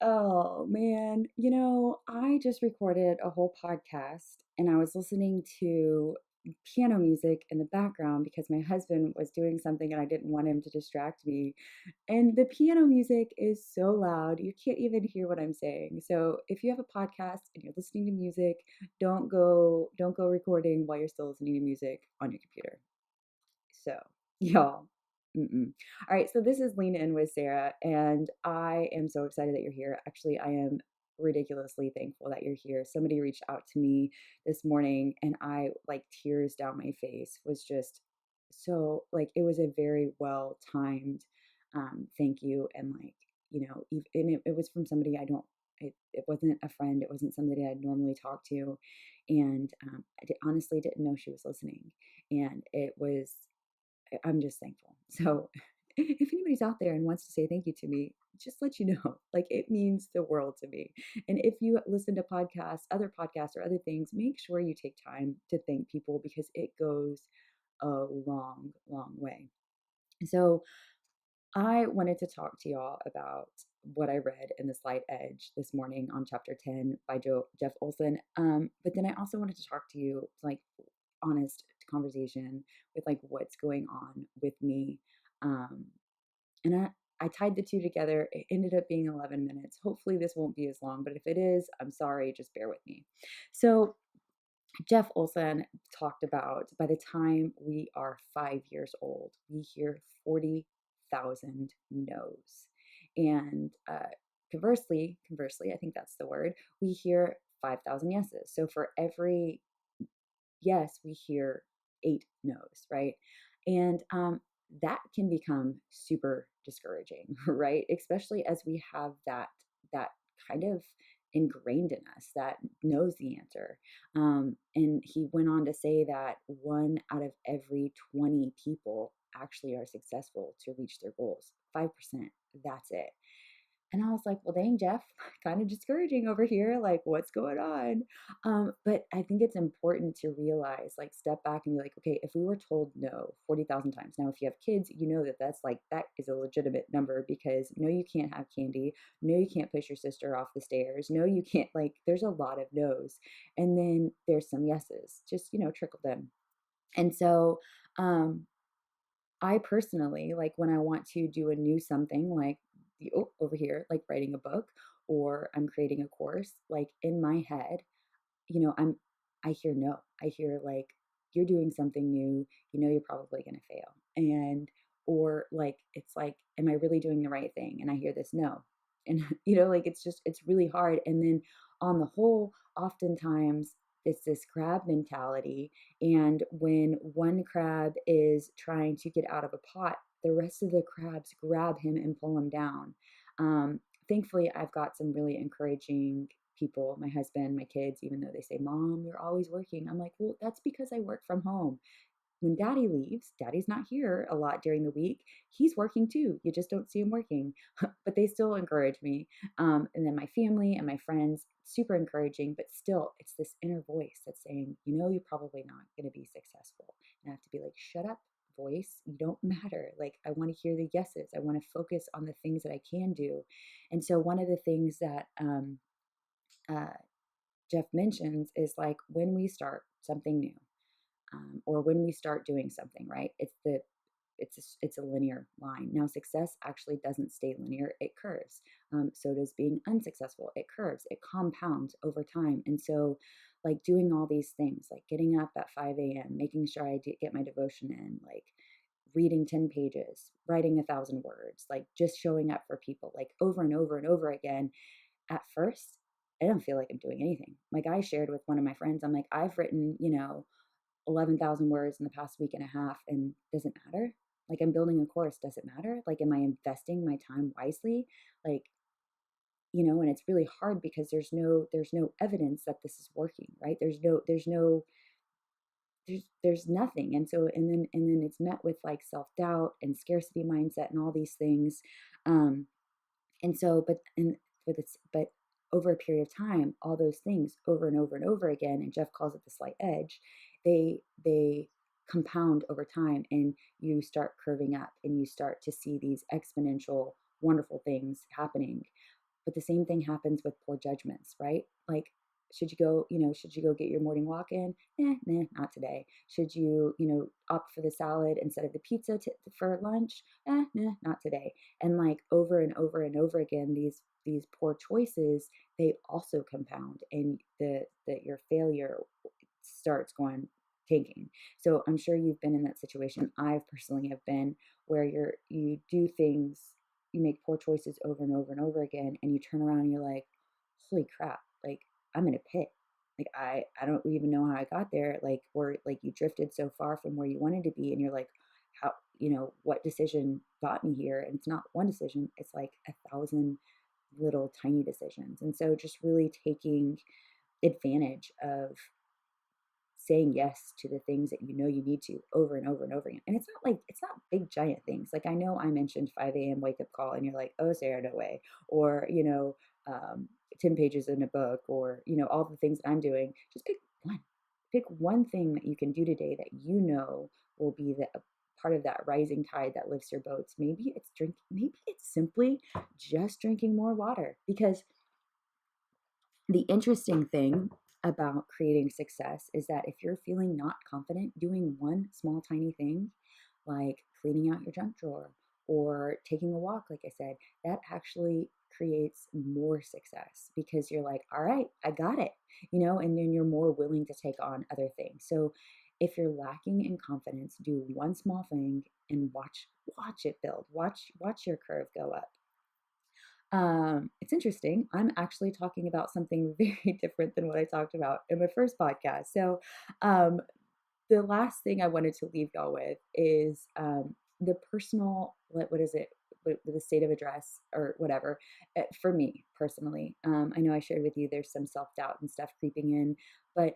Oh man, I just recorded a whole podcast and I was listening to piano music in the background because my husband was doing something and I didn't want him to distract me. And the piano music is so loud, you can't even hear what I'm saying. So if you have a podcast and you're listening to music, don't go recording while you're still listening to music on your computer. So, y'all. Mm-mm. All right, so this is Lean In with Sarah, and I am so excited that you're here. Actually, I am ridiculously thankful that you're here. Somebody reached out to me this morning, and I, like, tears down my face, was just so, like, it was a very well timed thank you. And, like, and it was from somebody I don't, it wasn't a friend, it wasn't somebody I'd normally talk to. And honestly didn't know she was listening. And I'm just thankful. So if anybody's out there and wants to say thank you to me, just let you know, like it means the world to me. And if you listen to podcasts, other podcasts or other things, make sure you take time to thank people because it goes a long, long way. So I wanted to talk to y'all about what I read in The Slight Edge this morning on chapter 10 by Jeff Olson. But then I also wanted to talk to you, like, honest conversation with like what's going on with me. Um, and I tied the two together. It ended up being 11 minutes. Hopefully, this won't be as long, but if it is, I'm sorry, just bear with me. So, Jeff Olson talked about by the time we are 5 years old, we hear 40,000 no's. And conversely, I think that's the word, we hear 5,000 yeses. So for every yes, we hear eight no's, right? And that can become super discouraging, right? Especially as we have that kind of ingrained in us that knows the answer. And he went on to say that 1 out of every 20 people actually are successful to reach their goals. 5%, that's it. And I was like, well, dang, Jeff, kind of discouraging over here. Like, what's going on? But I think it's important to realize, like, step back and be like, okay, if we were told no 40,000 times, now, if you have kids, you know that that is a legitimate number because no, you can't have candy. No, you can't push your sister off the stairs. No, you can't, like, there's a lot of no's. And then there's some yeses, just, trickle them. And so, um, I personally, like when I want to do a new something, like over here, like writing a book or I'm creating a course, like in my head, you know, I'm, I hear no. I hear like, you're doing something new, you're probably going to fail. And, or like, it's like, am I really doing the right thing? And I hear this no. And, like it's really hard. And then on the whole, oftentimes it's this crab mentality. And when one crab is trying to get out of a pot, the rest of the crabs grab him and pull him down. Thankfully, I've got some really encouraging people, my husband, my kids, even though they say, Mom, you're always working. I'm like, well, that's because I work from home. When daddy leaves, daddy's not here a lot during the week. He's working too. You just don't see him working, but they still encourage me. And then my family and my friends, super encouraging, but still, it's this inner voice that's saying, you're probably not going to be successful. And I have to be like, shut up, voice. You don't matter. Like, I want to hear the yeses. I want to focus on the things that I can do. And so, one of the things that uh, Jeff mentions is like when we start something new, or when we start doing something, right? It's a linear line. Now, success actually doesn't stay linear; it curves. So does being unsuccessful. It curves. It compounds over time. And so, like doing all these things, like getting up at 5 a.m., making sure I get my devotion in, like reading 10 pages, writing 1,000 words, like just showing up for people, like over and over and over again. At first, I don't feel like I'm doing anything. Like I shared with one of my friends, I'm like, I've written, 11,000 words in the past week and a half, and does it matter? Like I'm building a course, does it matter? Like, am I investing my time wisely? Like, and it's really hard because there's no evidence that this is working, right? There's nothing. And so, and then it's met with like self-doubt and scarcity mindset and all these things. Um, and so, but over a period of time, all those things over and over and over again, and Jeff calls it the slight edge, they compound over time, and you start curving up, and you start to see these exponential, wonderful things happening. But the same thing happens with poor judgments, right? Like, should you go get your morning walk in? Nah, not today. Should you, opt for the salad instead of the pizza for lunch? Nah, not today. And like over and over and over again, these poor choices, they also compound, and the your failure starts going tanking. So I'm sure you've been in that situation. I personally have been, where you do things, you make poor choices over and over and over again, and you turn around and you're like, holy crap, like I'm in a pit. Like I don't even know how I got there. Like, where like you drifted so far from where you wanted to be, and you're like, how, what decision got me here? And it's not one decision, it's like 1,000 little tiny decisions. And so just really taking advantage of saying yes to the things that you know you need to over and over and over again. And it's not big giant things. Like, I know I mentioned 5 a.m. wake up call, and you're like, oh Sarah, no way. Or, 10 pages in a book, or, all the things that I'm doing. Just pick one. Pick one thing that you can do today that will be the part of that rising tide that lifts your boats. Maybe it's simply just drinking more water. Because the interesting thing about creating success is that if you're feeling not confident, doing one small tiny thing, like cleaning out your junk drawer or taking a walk, like I said, that actually creates more success, because you're like, all right, I got it, and then you're more willing to take on other things. So if you're lacking in confidence, do one small thing and watch it build. Watch your curve go up. It's interesting. I'm actually talking about something very different than what I talked about in my first podcast. So, um, the last thing I wanted to leave y'all with is the personal, what is it? The state of address or whatever. For me personally, I know I shared with you there's some self doubt and stuff creeping in, but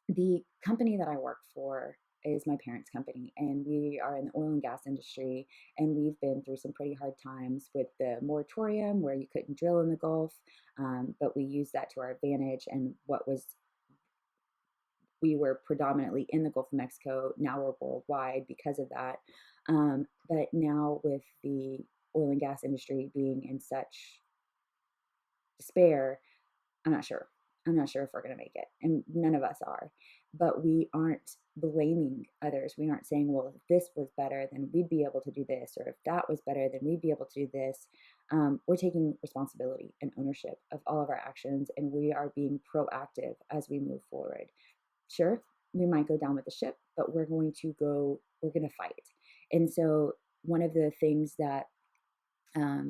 the company that I work for is my parents' company, and we are in the oil and gas industry. And we've been through some pretty hard times with the moratorium, where you couldn't drill in the Gulf, but we used that to our advantage. And we were predominantly in the Gulf of Mexico. Now we're worldwide because of that. But now, with the oil and gas industry being in such despair, I'm not sure. I'm not sure if we're going to make it. And none of us are. But we aren't blaming others. We aren't saying, well, if this was better, then we'd be able to do this. Or if that was better, then we'd be able to do this. We're taking responsibility and ownership of all of our actions. And we are being proactive as we move forward. Sure, we might go down with the ship, but we're going to fight. And so, one of the things that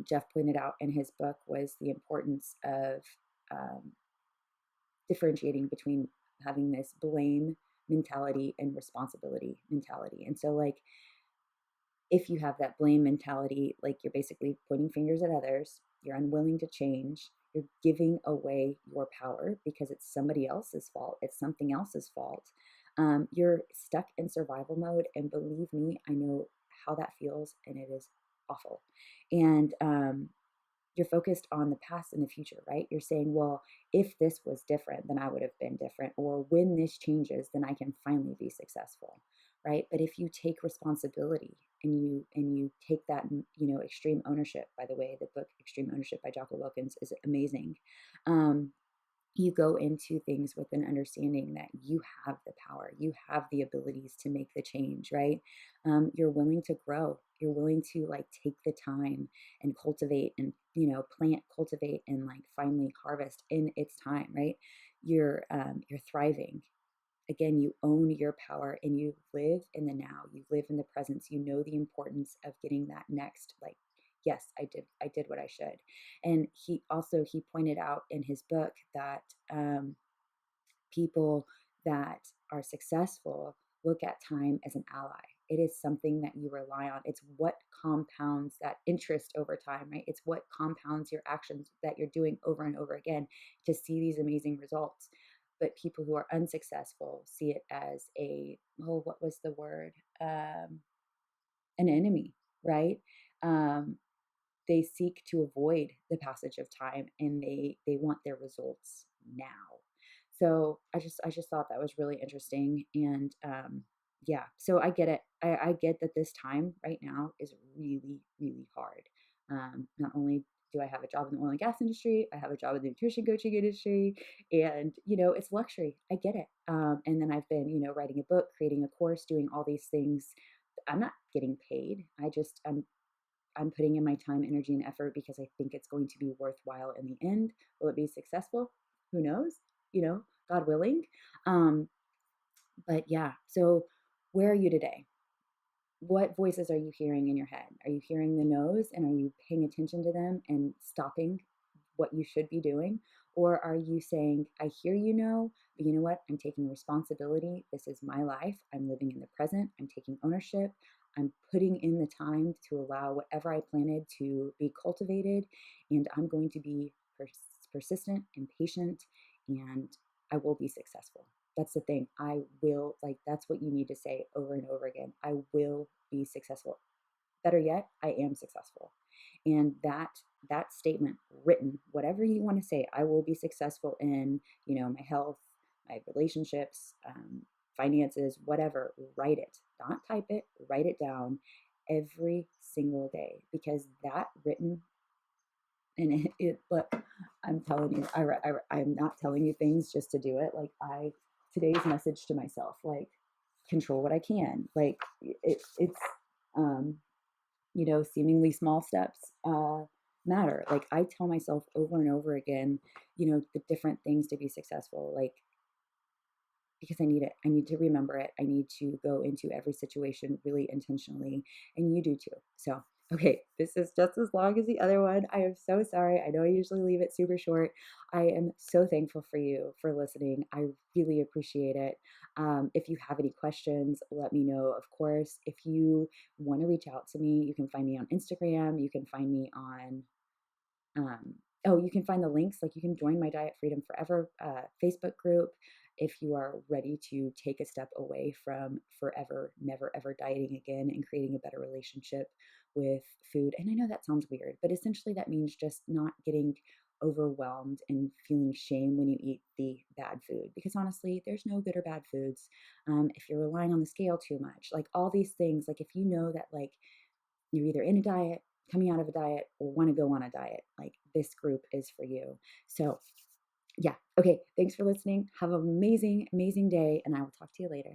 Jeff pointed out in his book was the importance of um, differentiating between having this blame mentality and responsibility mentality. And so, like, if you have that blame mentality, like, you're basically pointing fingers at others, you're unwilling to change, you're giving away your power because it's somebody else's fault, it's something else's fault. You're stuck in survival mode. And believe me, I know how that feels, and it is awful. And you're focused on the past and the future, right? You're saying, well, if this was different, then I would have been different. Or when this changes, then I can finally be successful, right? But if you take responsibility, and you take that, extreme ownership. By the way, the book Extreme Ownership by Jocko Wilkins is amazing. You go into things with an understanding that you have the power, you have the abilities to make the change, right? You're willing to grow, you're willing to like take the time and cultivate, and plant, cultivate, and like finally harvest in its time, right? You're thriving. Again, you own your power, and you live in the now, you live in the presence, you know the importance of getting that next, like, yes, I did what I should. And he pointed out in his book that people that are successful look at time as an ally. It is something that you rely on. It's what compounds that interest over time, right? It's what compounds your actions that you're doing over and over again to see these amazing results. But people who are unsuccessful see it as what was the word? An enemy, right? Um, they seek to avoid the passage of time, and they want their results now. So I just thought that was really interesting. And yeah, so I get it. I get that this time right now is really, really hard. Not only Do I have a job in the oil and gas industry? I have a job in the nutrition coaching industry. And, it's luxury. I get it. And then I've been, writing a book, creating a course, doing all these things. I'm not getting paid. I'm putting in my time, energy, and effort because I think it's going to be worthwhile in the end. Will it be successful? Who knows? God willing. Um, but yeah, so where are you today? What voices are you hearing in your head? Are you hearing the no's and are you paying attention to them and stopping what you should be doing? Or are you saying, I hear you know, but you know what? I'm taking responsibility. This is my life. I'm living in the present. I'm taking ownership. I'm putting in the time to allow whatever I planted to be cultivated. And I'm going to be persistent and patient, and I will be successful. That's the thing. I will, like, that's what you need to say over and over again. I will be successful. Better yet, I am successful. And that statement written, whatever you want to say, I will be successful in, my health, my relationships, finances, whatever. Write it, not type it, write it down every single day, because that written, and look, I'm telling you, I'm not telling you things just to do it. Like, today's message to myself, like, control what I can. Like, it's, um, seemingly small steps matter. Like, I tell myself over and over again, the different things to be successful. Like, because I need it. I need to remember it. I need to go into every situation really intentionally, and you do too. So, okay, this is just as long as the other one. I am so sorry. I know I usually leave it super short. I am so thankful for you for listening. I really appreciate it. If you have any questions, let me know, of course. If you want to reach out to me, you can find me on Instagram. You can find me on um, you can find the links. Like, you can join my Diet Freedom Forever Facebook group if you are ready to take a step away from forever, never ever dieting again and creating a better relationship with food. And I know that sounds weird, but essentially that means just not getting overwhelmed and feeling shame when you eat the bad food. Because honestly, there's no good or bad foods. If you're relying on the scale too much, like all these things, like if you know that, like, you're either in a diet, coming out of a diet, or want to go on a diet, like, this group is for you. So, yeah. Okay. Thanks for listening. Have an amazing, amazing day, and I will talk to you later.